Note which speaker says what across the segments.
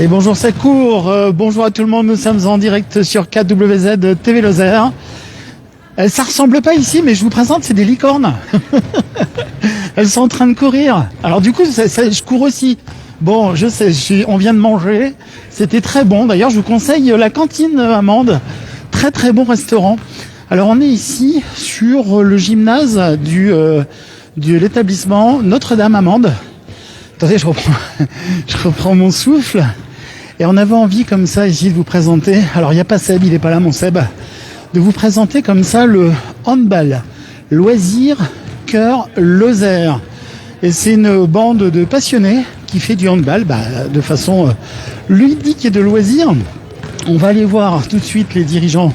Speaker 1: Allez, bonjour, ça court. Bonjour à tout le monde, nous sommes en direct sur KWZ TV Lozère. Ça ressemble pas ici, mais je vous présente, c'est des licornes. Elles sont en train de courir. Alors du coup, je cours aussi. Bon, je sais, on vient de manger. C'était très bon. D'ailleurs, je vous conseille la cantine Amande. Très très bon restaurant. Alors on est ici sur le gymnase de l'établissement Notre-Dame Amande. Attendez, je reprends mon souffle. Et on avait envie comme ça ici de vous présenter, alors il n'y a pas Seb, il n'est pas là mon Seb, de vous présenter comme ça le handball, loisir, cœur, Lozère. Et c'est une bande de passionnés qui fait du handball de façon ludique et de loisir. On va aller voir tout de suite les dirigeants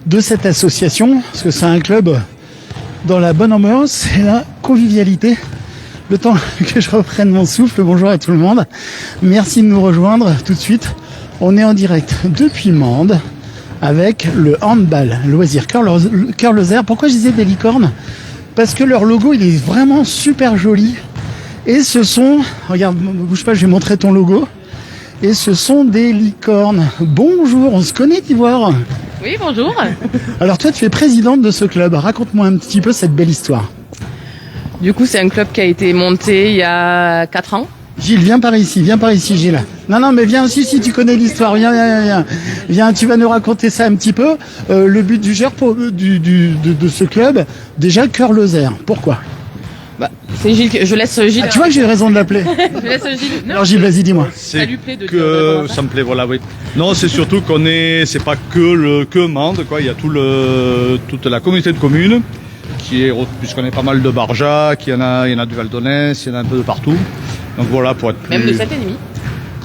Speaker 1: de cette association, parce que c'est un club dans la bonne ambiance et la convivialité. Le temps que je reprenne mon souffle, bonjour à tout le monde. Merci de nous rejoindre tout de suite. On est en direct depuis Mende avec le handball, loisir, cœur Lozère. Pourquoi je disais des licornes? Parce que leur logo, il est vraiment super joli. Et ce sont, regarde, bouge pas, je vais montrer ton logo. Et ce sont des licornes. Bonjour, on se connaît, d'Ivoire?
Speaker 2: Oui, bonjour.
Speaker 1: Alors toi, tu es présidente de ce club. Raconte-moi un petit peu cette belle histoire.
Speaker 2: Du coup, c'est un club qui a été monté il y a 4 ans.
Speaker 1: Gilles, viens par ici, Gilles. Non, mais viens aussi si tu connais l'histoire. Viens, tu vas nous raconter ça un petit peu. Le but de ce club, déjà cœur Lozère. Pourquoi?
Speaker 2: C'est Gilles, je laisse Gilles.
Speaker 1: Ah, tu vois que j'ai raison de l'appeler.
Speaker 2: Je laisse Gilles. Non,
Speaker 1: alors Gilles, vas-y, dis-moi.
Speaker 2: Ça lui plaît de
Speaker 3: que ça me plaît, voilà, oui. Non, c'est surtout c'est pas que Mende, quoi. Il y a toute la communauté de communes puisqu'on est pas mal de Barjac, il y en a du Val d'Onès, il y en a un peu de partout. Donc voilà, pour être plus...
Speaker 2: Même de Saint-Énemy.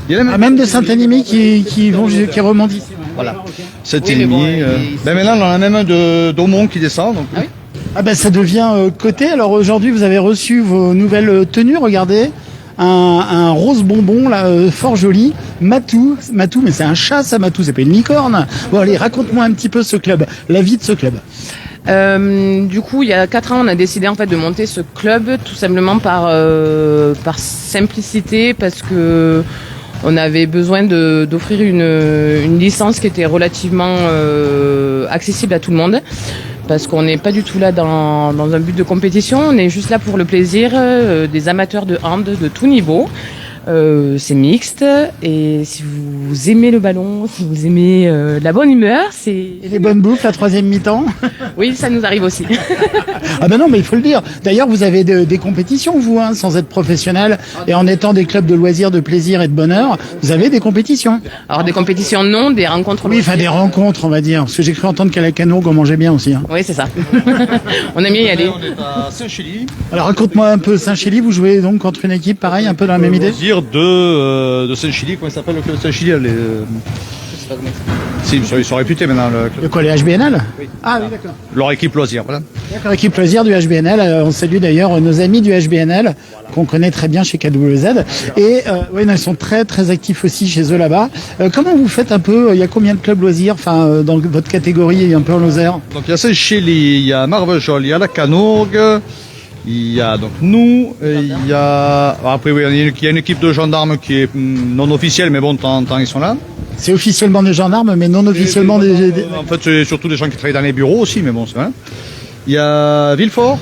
Speaker 3: Il y en a
Speaker 1: même de Saint-Émy qui remontent ici.
Speaker 3: Voilà. Saint-Émy. Maintenant, on en a même un d'Aumont qui descend. Donc...
Speaker 2: Ah oui.
Speaker 1: Ah ben ça devient côté. Alors aujourd'hui, vous avez reçu vos nouvelles tenues. Regardez, un rose bonbon là, fort joli. Matou, mais c'est un chat, ça, Matou. C'est pas une licorne. Bon allez, raconte-moi un petit peu ce club, la vie de ce club.
Speaker 2: Du coup, il y a 4 ans, on a décidé en fait de monter ce club tout simplement par simplicité, parce que on avait besoin d'offrir une licence qui était relativement accessible à tout le monde. Parce qu'on n'est pas du tout là dans un but de compétition, on est juste là pour le plaisir, des amateurs de hand de tout niveau. C'est mixte, et si vous aimez le ballon, si vous aimez la bonne humeur,
Speaker 1: Et les bonnes bouffes, la troisième mi-temps.
Speaker 2: Oui, ça nous arrive aussi.
Speaker 1: Ah ben non, mais il faut le dire. D'ailleurs, vous avez des compétitions, vous, sans être professionnel, et en étant des clubs de loisirs, de plaisir et de bonheur, vous avez des compétitions.
Speaker 2: Alors des compétitions non, des rencontres.
Speaker 1: Oui, enfin des rencontres, on va dire. Parce que j'ai cru entendre qu'à la Canourgue, on mangeait bien aussi.
Speaker 2: Oui, c'est ça. On aime bien y aller.
Speaker 3: On est à Saint-Chély.
Speaker 1: Alors raconte-moi un peu, Saint-Chély, vous jouez donc contre une équipe pareil, un peu dans la même idée?
Speaker 3: De Saint-Chély, comment il s'appelle le club de Saint-Chély? Si, ils sont réputés maintenant.
Speaker 1: De quoi, les HBNL?
Speaker 3: Oui.
Speaker 1: Ah oui, d'accord.
Speaker 3: Leur équipe loisir, voilà.
Speaker 1: D'accord, équipe loisir du HBNL. On salue d'ailleurs nos amis du HBNL, qu'on connaît très bien chez KWZ. Et oui, ils sont très très actifs aussi chez eux là-bas. Comment vous faites un peu? Il y a combien de clubs loisirs, dans votre catégorie, un peu en Lozère?
Speaker 3: Donc il y a Saint-Chély, il y a Marvejols, il y a la Canourgue. Il y a donc nous, il y a... Après oui, il y a une équipe de gendarmes qui est non officielle, mais bon, de temps en temps ils sont là.
Speaker 1: C'est officiellement des gendarmes, mais non officiellement des...
Speaker 3: En fait, c'est surtout des gens qui travaillent dans les bureaux aussi, mais bon, c'est vrai. Il y a Villefort,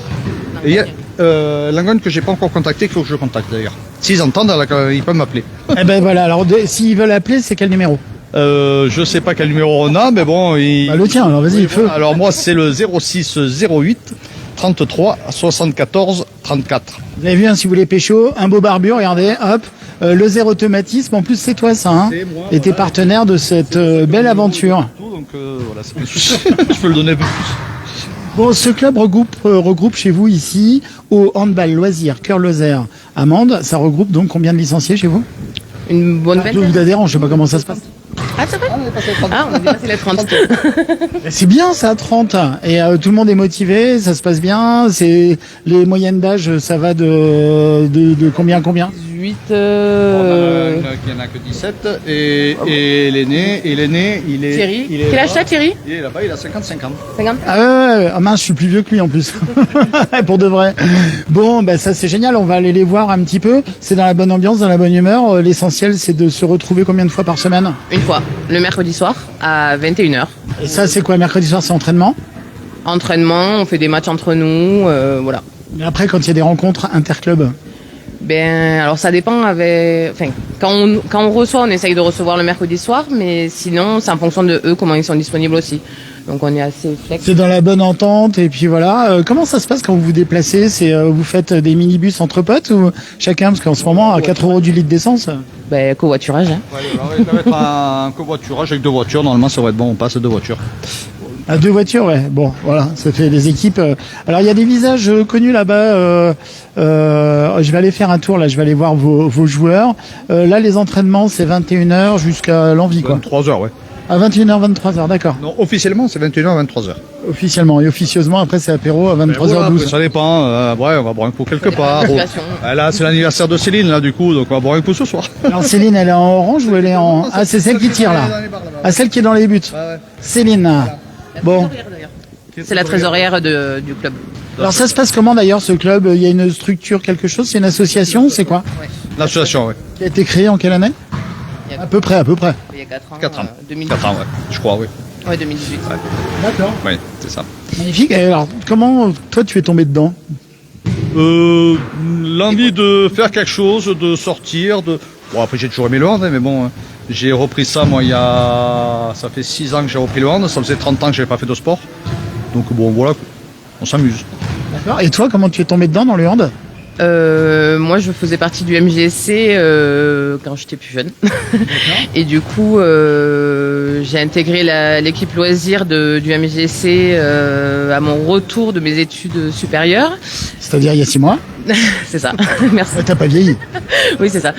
Speaker 3: et il y a Langogne que j'ai pas encore contacté, qu'il faut que je contacte d'ailleurs. S'ils entendent, ils peuvent m'appeler.
Speaker 1: Eh ben voilà, alors s'ils veulent appeler, c'est quel numéro?
Speaker 3: Je sais pas quel numéro on a, mais bon...
Speaker 1: le tien, alors vas-y, feu.
Speaker 3: Voilà. Alors moi, c'est le 06 08 33 74 34.
Speaker 1: Vous avez vu, si vous voulez pécho, un beau barbu, regardez, hop, le zéro automatisme, en plus c'est toi ça, hein, et t'es partenaire de cette belle aventure.
Speaker 3: Donc voilà, c'est pas un souci. Je peux le donner un peu plus.
Speaker 1: Bon, ce club regroupe chez vous ici, au handball loisir cœur Lozère à Mende, ça regroupe donc combien de licenciés chez vous?
Speaker 2: Une bonne vingtaine.
Speaker 1: Ou d'adhérents, je sais pas comment ça se passe.
Speaker 2: Ah, c'est vrai? On est dépassé les 30.
Speaker 1: C'est bien ça, 30. Et tout le monde est motivé, ça se passe bien. C'est les moyennes d'âge, ça va de combien à combien?
Speaker 2: 18.
Speaker 3: Il n'y en a que 17. Et l'aîné, il est.
Speaker 2: Thierry.
Speaker 3: Il est
Speaker 2: Quel âge
Speaker 3: là-bas.
Speaker 2: t'as, Thierry?
Speaker 3: Il est là-bas, il a 55 ans.
Speaker 2: 50.
Speaker 1: Ah ouais, ah mince, je suis plus vieux que lui en plus. Pour de vrai. Bon, ben ça c'est génial, on va aller les voir un petit peu. C'est dans la bonne ambiance, dans la bonne humeur. L'essentiel c'est de se retrouver combien de fois par semaine?
Speaker 2: Une fois, le mercredi soir à 21h.
Speaker 1: Et ça c'est quoi, mercredi soir c'est entraînement?
Speaker 2: Entraînement, on fait des matchs entre nous, voilà.
Speaker 1: Mais après quand il y a des rencontres interclubs?
Speaker 2: Ben, alors ça dépend quand on reçoit, on essaye de recevoir le mercredi soir, mais sinon c'est en fonction de eux comment ils sont disponibles aussi. Donc on est assez flex.
Speaker 1: C'est dans la bonne entente et puis voilà. Comment ça se passe quand vous vous déplacez? C'est vous faites des minibus entre potes ou chacun, parce qu'en ce moment à 4 € du litre d'essence.
Speaker 2: Ben, covoiturage, hein.
Speaker 3: Ouais, ça va être un covoiturage avec 2 voitures. Normalement, ça va être bon, on passe 2 voitures.
Speaker 1: À 2 voitures, ouais. Bon, voilà, ça fait des équipes. Alors il y a des visages connus là-bas. Je vais aller faire un tour là. Je vais aller voir vos joueurs. Là, les entraînements, c'est 21h jusqu'à l'envie, quoi.
Speaker 3: 23h, ouais.
Speaker 1: À 21h, 23h, d'accord.
Speaker 3: Non, officiellement, c'est 21h, 23h.
Speaker 1: Officiellement et officieusement, après c'est apéro à 23h12.
Speaker 3: Ça dépend. Ouais, on va boire un coup quelque part.
Speaker 2: Situation.
Speaker 3: Là, c'est l'anniversaire de Céline, là, du coup, donc on va boire un coup ce soir.
Speaker 1: Alors Céline, elle est en orange ou elle est en... Ah, c'est celle qui tire là. Ah, celle qui est dans les buts.
Speaker 3: Ouais.
Speaker 1: Céline. Bon.
Speaker 2: C'est la trésorière du club.
Speaker 1: Alors ça se passe comment d'ailleurs ce club? Il y a une structure, quelque chose? C'est une association? C'est quoi?
Speaker 3: L'association, ouais.
Speaker 1: Qui a été créée en quelle année? À peu près.
Speaker 2: Il y a 4 ans.
Speaker 3: 4 ans.
Speaker 2: 2018.
Speaker 3: 4 ans, ouais. Je crois, oui.
Speaker 2: Ouais, 2018.
Speaker 1: D'accord.
Speaker 3: Oui, c'est ça.
Speaker 1: Magnifique. Et alors, comment toi tu es tombé dedans?
Speaker 3: L'envie de faire quelque chose, de sortir, Bon, après j'ai toujours aimé le hand, hein, mais bon, j'ai repris ça, moi, ça fait 6 ans que j'ai repris le hand, ça faisait 30 ans que j'avais pas fait de sport. Donc bon, voilà, on s'amuse.
Speaker 1: D'accord. Et toi, comment tu es tombé dedans dans le hand?
Speaker 2: Moi, je faisais partie du MGC quand j'étais plus jeune. Et du coup, j'ai intégré l'équipe loisir du MGC à mon retour de mes études supérieures.
Speaker 1: C'est-à-dire il y a 6 mois?
Speaker 2: C'est ça. Merci.
Speaker 1: T'as pas vieilli.
Speaker 2: Oui, c'est ça.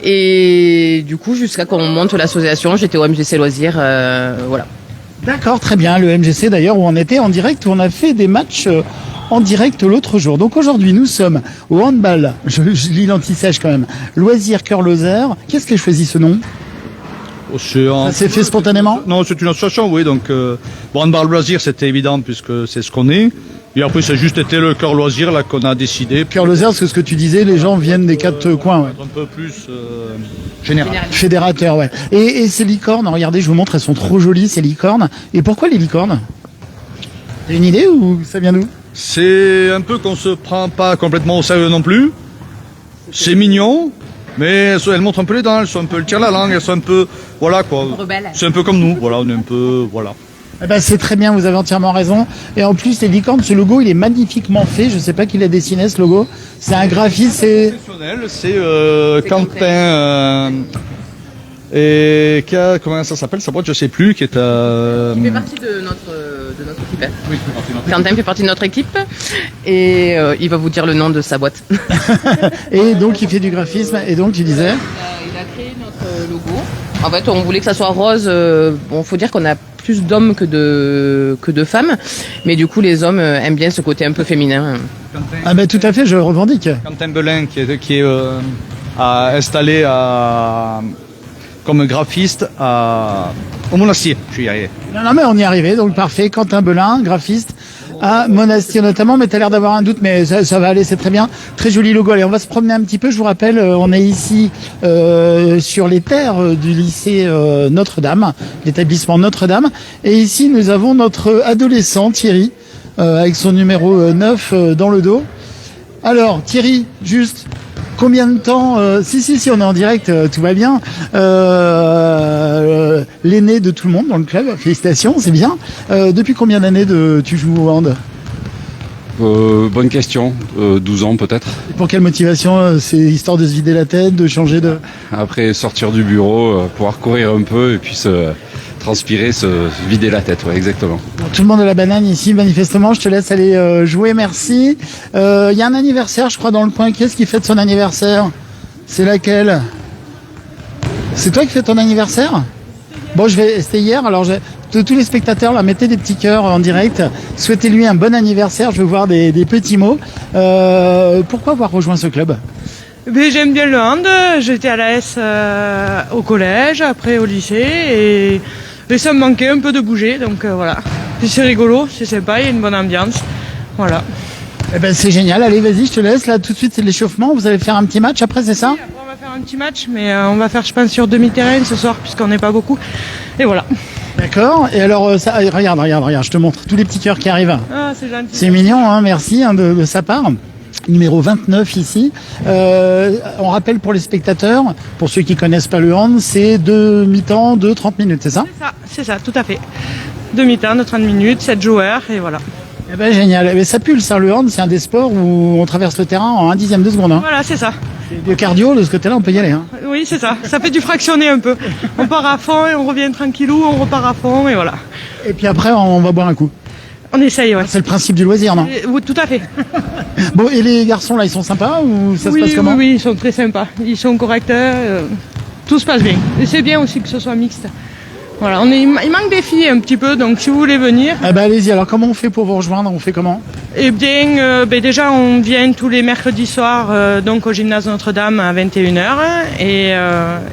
Speaker 2: Et du coup, jusqu'à qu'on monte l'association, j'étais au MGC loisir. Voilà.
Speaker 1: D'accord, très bien. Le MGC d'ailleurs où on était en direct, où on a fait des matchs en direct l'autre jour. Donc aujourd'hui, nous sommes au handball. Je lis l'anti-sèche quand même. Loisir Cœur Lozère. Qu'est-ce qui a choisi ce nom? Ça s'est fait spontanément?
Speaker 3: Non, c'est une association, oui. Donc, handball loisir, c'était évident puisque c'est ce qu'on est. Et après, c'est juste été le cœur loisir là qu'on a décidé.
Speaker 1: Cœur Lozère, c'est ce que tu disais, les gens viennent des 4 coins. Ouais.
Speaker 3: Un peu plus général.
Speaker 1: Fédérateur, ouais. Et ces licornes, regardez, je vous montre, elles sont trop jolies ces licornes. Et pourquoi les licornes? T'as une idée ou ça vient d'où?
Speaker 3: C'est un peu qu'on se prend pas complètement au sérieux non plus. C'est mignon, mais elles montrent un peu les dents, elles sont un peu, elles tirent la langue, elles sont un peu, voilà quoi.
Speaker 2: Rebelles.
Speaker 3: C'est un peu comme nous, voilà, on est un peu, voilà.
Speaker 1: Eh ben, c'est très bien, vous avez entièrement raison. Et en plus, les licornes, ce logo, il est magnifiquement fait. Je sais pas qui l'a dessiné, ce logo. C'est un graphiste, c'est...
Speaker 3: Professionnel, c'est Quentin, et comment ça s'appelle, sa boîte, je sais plus, qui est
Speaker 2: Il fait partie de notre équipe. Hein.
Speaker 3: Oui, c'est parti, notre
Speaker 2: Quentin fait partie de notre équipe et il va vous dire le nom de sa boîte.
Speaker 1: Et donc, il fait du graphisme. Et donc, tu disais...
Speaker 2: Il a créé notre logo. En fait, on voulait que ça soit rose. Bon, faut dire qu'on a plus d'hommes que de femmes, mais du coup, les hommes aiment bien ce côté un peu féminin.
Speaker 1: Ah ben, tout à fait, je revendique.
Speaker 3: Quentin Belin qui est installé comme graphiste au Monastier. Je suis y arrivé.
Speaker 1: Non, mais on y est arrivé, donc parfait. Quentin Belin, graphiste à Monastier notamment, mais tu as l'air d'avoir un doute, mais ça va aller, c'est très bien. Très joli logo. Allez, on va se promener un petit peu. Je vous rappelle, on est ici sur les terres du lycée Notre-Dame, l'établissement Notre-Dame. Et ici, nous avons notre adolescent, Thierry, avec son numéro 9 dans le dos. Alors, Thierry, juste... Combien de temps si, on est en direct, tout va bien. L'aîné de tout le monde dans le club, félicitations, c'est bien. Depuis combien d'années tu joues au hand?
Speaker 4: Bonne question, 12 ans peut-être.
Speaker 1: Et pour quelle motivation? C'est histoire de se vider la tête, de changer de...
Speaker 4: Après sortir du bureau, pouvoir courir un peu et puis se transpirer, se vider la tête, ouais, exactement.
Speaker 1: Bon, tout le monde a la banane ici, manifestement. Je te laisse aller jouer, merci. Il y a un anniversaire, je crois, dans le coin. Qu'est-ce qui fête son anniversaire? C'est laquelle? C'est toi qui fais ton anniversaire? Bon, c'était hier, alors tous les spectateurs, là, mettez des petits cœurs en direct. Souhaitez-lui un bon anniversaire, je veux voir des petits mots. Pourquoi avoir rejoint ce club?
Speaker 5: Mais j'aime bien le hand. J'étais à l'AS au collège, après au lycée, et ça me manquait un peu de bouger, donc voilà. Puis c'est rigolo, c'est sympa, il y a une bonne ambiance. Voilà.
Speaker 1: Eh ben c'est génial, allez vas-y, je te laisse, là tout de suite c'est l'échauffement, vous allez faire un petit match après, c'est ça?
Speaker 5: Oui, après on va faire un petit match, mais on va faire je pense sur demi-terrain ce soir, puisqu'on n'est pas beaucoup. Et voilà.
Speaker 1: D'accord, et alors ça, regarde, je te montre tous les petits cœurs qui arrivent.
Speaker 5: Ah, c'est gentil.
Speaker 1: C'est mignon, hein, merci de sa part. Numéro 29 ici. On rappelle pour les spectateurs, pour ceux qui connaissent pas le hand, c'est 2 mi-temps de 30 minutes, c'est ça?
Speaker 5: C'est ça, tout à fait. Demi-temps de 30 minutes, 7 joueurs, et voilà.
Speaker 1: Eh ben génial, mais ça pulse, hein, le hand, c'est un des sports où on traverse le terrain en 1/10 de seconde. Hein.
Speaker 5: Voilà, c'est ça.
Speaker 1: Le cardio, de ce côté-là, on peut y aller. Hein.
Speaker 5: Oui, c'est ça. Ça fait du fractionné un peu. On part à fond et on revient tranquillou, on repart à fond et voilà.
Speaker 1: Et puis après, on va boire un coup.
Speaker 5: On essaye, ouais.
Speaker 1: C'est le principe du loisir, non?
Speaker 5: Oui, tout à fait.
Speaker 1: Bon, et les garçons, là, ils sont sympas ou ça se passe comment?
Speaker 5: Oui, ils sont très sympas. Ils sont corrects. Tout se passe bien. Et c'est bien aussi que ce soit mixte. Voilà, il manque des filles un petit peu, donc si vous voulez venir.
Speaker 1: Eh ben allez-y, alors comment on fait pour vous rejoindre? On fait comment?
Speaker 5: Eh bien, déjà on vient tous les mercredis soirs donc au gymnase Notre-Dame à 21h et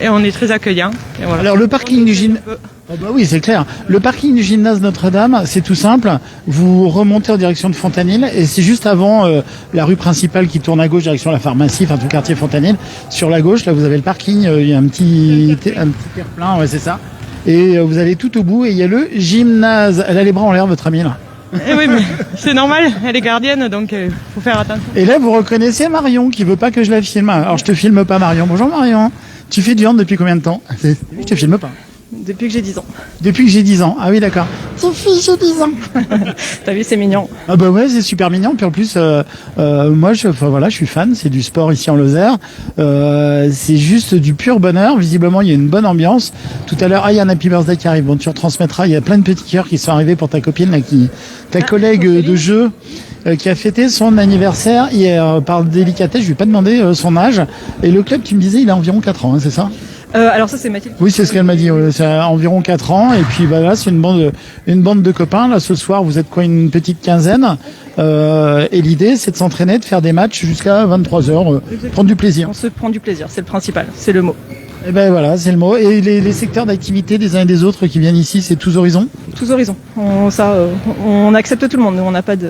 Speaker 5: on est très accueillants. Et voilà.
Speaker 1: Alors le parking du gymnase... Oh bah oui, c'est clair. Le parking du gymnase Notre-Dame, c'est tout simple. Vous remontez en direction de Fontanil et c'est juste avant la rue principale qui tourne à gauche, direction la pharmacie, enfin tout le quartier Fontanil. Sur la gauche, là vous avez le parking, il y a un petit terre-plein, ouais c'est ça. Et vous allez tout au bout et il y a le gymnase. Elle a les bras en l'air, votre amie là.
Speaker 5: Eh oui, mais c'est normal, elle est gardienne, donc faut faire attention.
Speaker 1: Et là, vous reconnaissez Marion qui veut pas que je la filme. Alors je te filme pas, Marion. Bonjour Marion. Tu fais du hand depuis combien de temps? Je te filme pas.
Speaker 6: Depuis que j'ai 10 ans.
Speaker 1: Depuis que j'ai 10 ans. Ah oui, d'accord. Sophie, j'ai 10 ans.
Speaker 6: T'as vu, c'est mignon.
Speaker 1: Ah bah ouais, c'est super mignon. Puis en plus, moi, je suis fan. C'est du sport ici en Lozère. C'est juste du pur bonheur. Visiblement, il y a une bonne ambiance. Tout à l'heure, il y a un Happy Birthday qui arrive. Bon, tu retransmettras. Il y a plein de petits cœurs qui sont arrivés pour ta copine, là, ta collègue de jeu, qui a fêté son anniversaire hier. Par délicatesse, je lui ai pas demandé son âge. Et le club, tu me disais, il a environ 4 ans, hein, c'est ça?
Speaker 6: Alors ça c'est Mathilde.
Speaker 1: Oui, c'est ce qu'elle m'a dit. C'est environ 4 ans. Et puis bah, là, c'est une bande de copains. Là, ce soir, vous êtes quoi, une petite quinzaine. Et l'idée, c'est de s'entraîner, de faire des matchs jusqu'à 23h, prendre du plaisir.
Speaker 6: On se prend du plaisir, c'est le principal, c'est le mot.
Speaker 1: Et ben voilà, c'est le mot. Et les secteurs d'activité des uns et des autres qui viennent ici, c'est tous horizons?
Speaker 6: Tous horizons. On accepte tout le monde. Nous, on n'a pas de...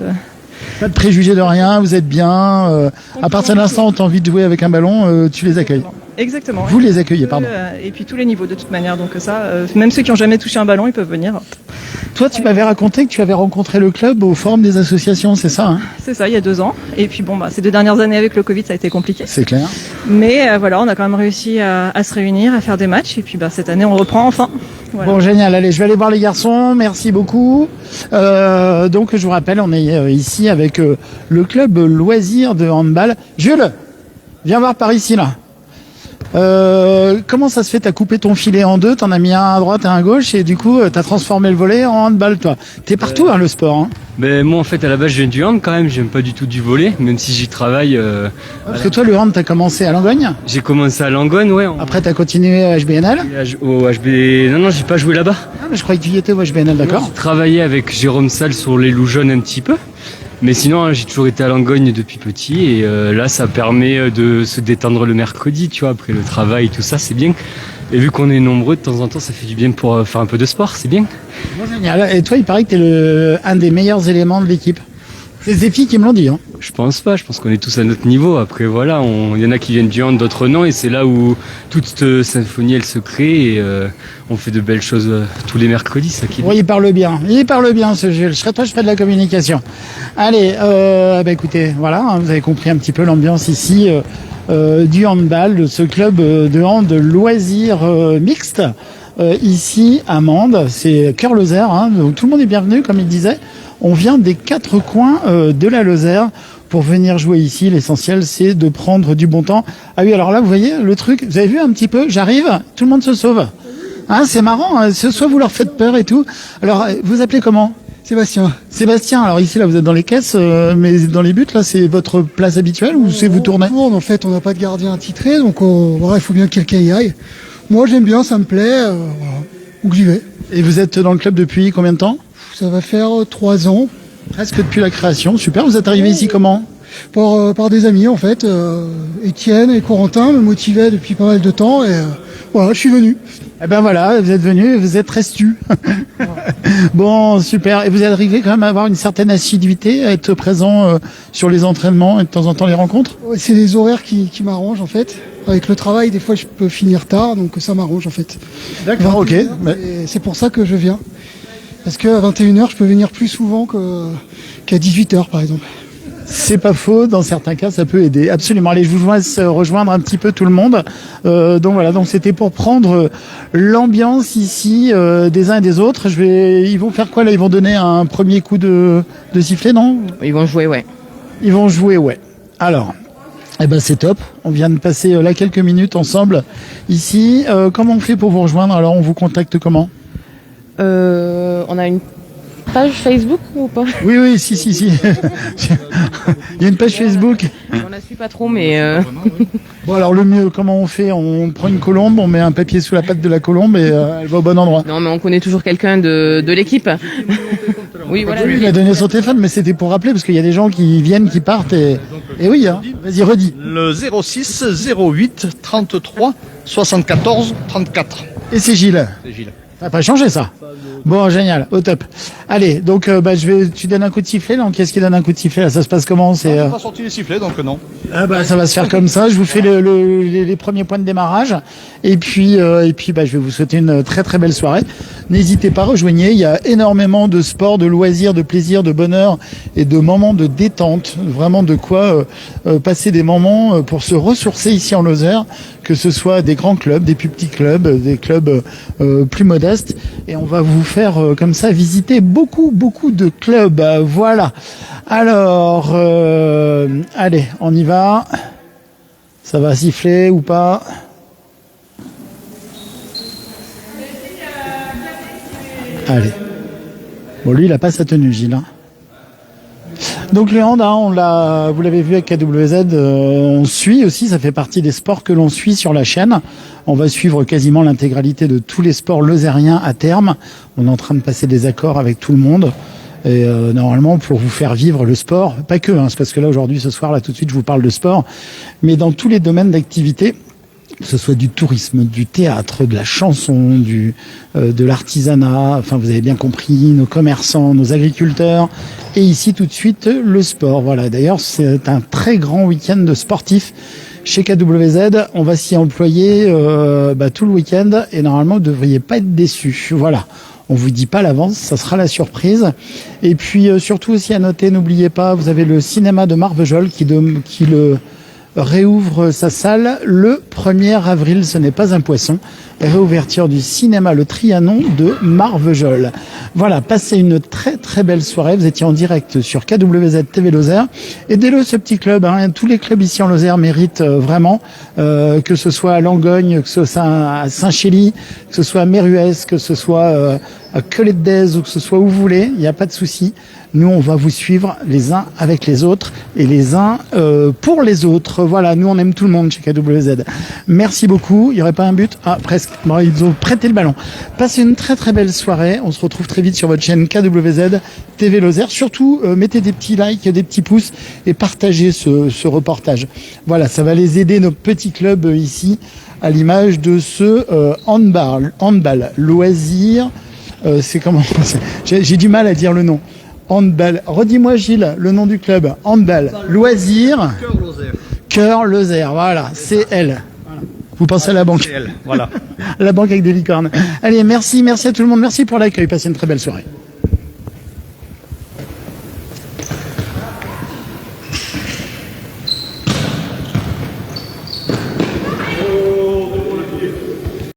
Speaker 1: Pas de préjugés de rien, vous êtes bien. À partir de l'instant où tu as envie de jouer avec un ballon, tu les accueilles.
Speaker 6: Exactement.
Speaker 1: Vous les accueillez, pardon.
Speaker 6: Et puis tous les niveaux de toute manière. Donc ça, même ceux qui n'ont jamais touché un ballon, ils peuvent venir.
Speaker 1: Toi, tu m'avais raconté que tu avais rencontré le club au forum des associations, c'est ça, hein?
Speaker 6: C'est ça, il y a 2 ans. Et puis bon, ces 2 dernières années avec le Covid, ça a été compliqué.
Speaker 1: C'est clair.
Speaker 6: Mais voilà, on a quand même réussi à se réunir, à faire des matchs. Et puis cette année, on reprend enfin. Voilà.
Speaker 1: Bon, génial. Allez, je vais aller voir les garçons. Merci beaucoup. Donc, je vous rappelle, on est ici avec le club loisir de handball. Jules, viens voir par ici, là. Comment ça se fait? T'as coupé ton filet en deux, t'en as mis un à droite et un à gauche, et du coup, t'as transformé le volley en handball, toi. T'es partout, le sport, hein.
Speaker 7: Mais moi, en fait, à la base, je viens du hand quand même. J'aime pas du tout du volley, même si j'y travaille.
Speaker 1: Parce que toi, le hand, t'as commencé à Langogne.
Speaker 7: J'ai commencé à Langogne, ouais.
Speaker 1: Après, t'as continué à HBNL.
Speaker 7: Au HB... Non, j'ai pas joué là-bas.
Speaker 1: Ah, mais je croyais que tu y étais au HBNL, d'accord.
Speaker 7: J'ai travaillé avec Jérôme Salle sur les loups jaunes un petit peu. Mais sinon, j'ai toujours été à Langogne depuis petit et là, ça permet de se détendre le mercredi, tu vois, après le travail, tout ça, c'est bien. Et vu qu'on est nombreux, de temps en temps, ça fait du bien pour faire un peu de sport, c'est bien.
Speaker 1: Bon, génial. Et toi, il paraît que t'es un des meilleurs éléments de l'équipe. C'est des filles qui me l'ont dit, hein.
Speaker 7: Je pense pas, je pense qu'on est tous à notre niveau. Après, voilà, il y en a qui viennent du hand, d'autres non, et c'est là où toute cette symphonie, elle se crée, et on fait de belles choses tous les mercredis, ça qui est...
Speaker 1: Oui, il parle bien, ce Jules. Je ferai de la communication. Allez, écoutez, voilà, hein, vous avez compris un petit peu l'ambiance ici du handball, de ce club de hand loisirs mixte, ici à Mende. C'est Cœur Lozère, hein, donc tout le monde est bienvenu, comme il disait. On vient des 4 coins de la Lozère pour venir jouer ici. L'essentiel, c'est de prendre du bon temps. Ah oui, alors là, vous voyez le truc, vous avez vu un petit peu, j'arrive, tout le monde se sauve. Hein, c'est marrant, hein, soit vous leur faites peur et tout. Alors, vous appelez comment? Sébastien, alors ici, là, vous êtes dans les caisses, mais dans les buts, là, c'est votre place habituelle ou c'est vous tournez?
Speaker 8: En fait, on n'a pas de gardien attitré, donc voilà, il faut bien que quelqu'un y aille. Moi, j'aime bien, ça me plaît, voilà, donc j'y vais.
Speaker 1: Et vous êtes dans le club depuis combien de temps?
Speaker 8: Ça va faire 3 ans.
Speaker 1: Presque depuis la création, super. Vous êtes arrivé ici comment?
Speaker 8: par des amis en fait. Étienne et Corentin me motivaient depuis pas mal de temps et voilà, je suis venu.
Speaker 1: Eh ben voilà, vous êtes venus, vous êtes restus. Bon, super. Et vous êtes arrivé quand même à avoir une certaine assiduité, à être présent sur les entraînements et de temps en temps les rencontres?
Speaker 8: Ouais, c'est les horaires qui m'arrangent en fait. Avec le travail, des fois je peux finir tard, donc ça m'arrange en fait.
Speaker 1: D'accord, ok.
Speaker 8: Et c'est pour ça que je viens. Parce qu'à 21h, je peux venir plus souvent qu'à 18h par exemple.
Speaker 1: C'est pas faux, dans certains cas ça peut aider. Absolument. Allez, je vous laisse rejoindre un petit peu tout le monde. Donc voilà, donc c'était pour prendre l'ambiance ici des uns et des autres. Ils vont faire quoi là? Ils vont donner un premier coup de sifflet, non?
Speaker 2: Ils vont jouer, ouais.
Speaker 1: Ils vont jouer, ouais. Alors, eh ben c'est top. On vient de passer là quelques minutes ensemble ici. Comment on fait pour vous rejoindre? Alors on vous contacte comment?
Speaker 2: On a une page Facebook ou pas?
Speaker 1: Oui, si. Il y a une page Facebook.
Speaker 2: On la suit pas trop, mais
Speaker 1: Bon alors le mieux, comment on fait? On prend une colombe, on met un papier sous la patte de la colombe et elle va au bon endroit.
Speaker 2: non, mais on connaît toujours quelqu'un de l'équipe. Oui, voilà.
Speaker 1: Oui, il a donné son téléphone, mais c'était pour rappeler parce qu'il y a des gens qui viennent, qui partent et oui, hein. Vas-y, redis.
Speaker 3: Le 06 08 33 74 34.
Speaker 1: Et c'est Gilles.
Speaker 3: C'est Gilles.
Speaker 1: Ça n'a pas changé ça. Bon, génial, au top. Allez, donc tu donnes un coup de sifflet là. Qu'est-ce qui donne un coup de sifflet là? Ça se passe comment?
Speaker 3: On n'a pas sorti les sifflets, donc non.
Speaker 1: Ça va se faire comme ça. Je vous fais les premiers points de démarrage et puis je vais vous souhaiter une très très belle soirée. N'hésitez pas, rejoignez. Il y a énormément de sport, de loisirs, de plaisir, de bonheur et de moments de détente. Vraiment de quoi passer des moments pour se ressourcer ici en Lozère, que ce soit des grands clubs, des plus petits clubs, des clubs plus modestes. Et on va vous faire comme ça visiter beaucoup de clubs. Voilà. Alors, allez, on y va. Ça va siffler ou pas? Allez. Bon, lui, il a pas sa tenue, Gilles. Hein. Donc le hand, hein, vous l'avez vu avec KWZ, on suit aussi, ça fait partie des sports que l'on suit sur la chaîne. On va suivre quasiment l'intégralité de tous les sports lozériens à terme. On est en train de passer des accords avec tout le monde. Et normalement, pour vous faire vivre le sport, pas que, hein, c'est parce que là aujourd'hui, ce soir, là tout de suite, je vous parle de sport, mais dans tous les domaines d'activité, que ce soit du tourisme, du théâtre, de la chanson, de l'artisanat, enfin vous avez bien compris, nos commerçants, nos agriculteurs, et ici tout de suite le sport. Voilà, d'ailleurs c'est un très grand week-end de sportifs chez KWZ. On va s'y employer tout le week-end et normalement vous ne devriez pas être déçus. Voilà. On vous dit pas à l'avance, ça sera la surprise. Et puis surtout aussi à noter, n'oubliez pas, vous avez le cinéma de Marvejols qui réouvre sa salle le 1er avril, ce n'est pas un poisson. Réouverture du cinéma Le Trianon de Marvejols. Voilà, passez une très très belle soirée. Vous étiez en direct sur KWZ TV Lozère. Aidez-le ce petit club. Hein. Tous les clubs ici en Lozère méritent vraiment, que ce soit à Langogne, que ce soit à Saint-Chély, que ce soit à Méruès, que ce soit à Colette d'Aise ou que ce soit où vous voulez. Il n'y a pas de souci. Nous, on va vous suivre les uns avec les autres et les uns pour les autres. Voilà, nous, on aime tout le monde chez KWZ. Merci beaucoup. Il n'y aurait pas un but? Ah, presque. Bon, ils ont prêté le ballon. Passez une très très belle soirée. On se retrouve très vite sur votre chaîne KWZ TV Lozère. Surtout, mettez des petits likes, des petits pouces et partagez ce reportage. Voilà, ça va les aider, nos petits clubs ici, à l'image de ce handball, loisir. C'est comment? J'ai du mal à dire le nom. Handball. Redis-moi, Gilles, le nom du club. Handball. Loisir. Cœur Lozère. Voilà, c'est elle. Voilà. Vous pensez à la banque.
Speaker 3: C'est elle, voilà.
Speaker 1: La banque avec des licornes. Allez, merci à tout le monde. Merci pour l'accueil. Passez une très belle soirée.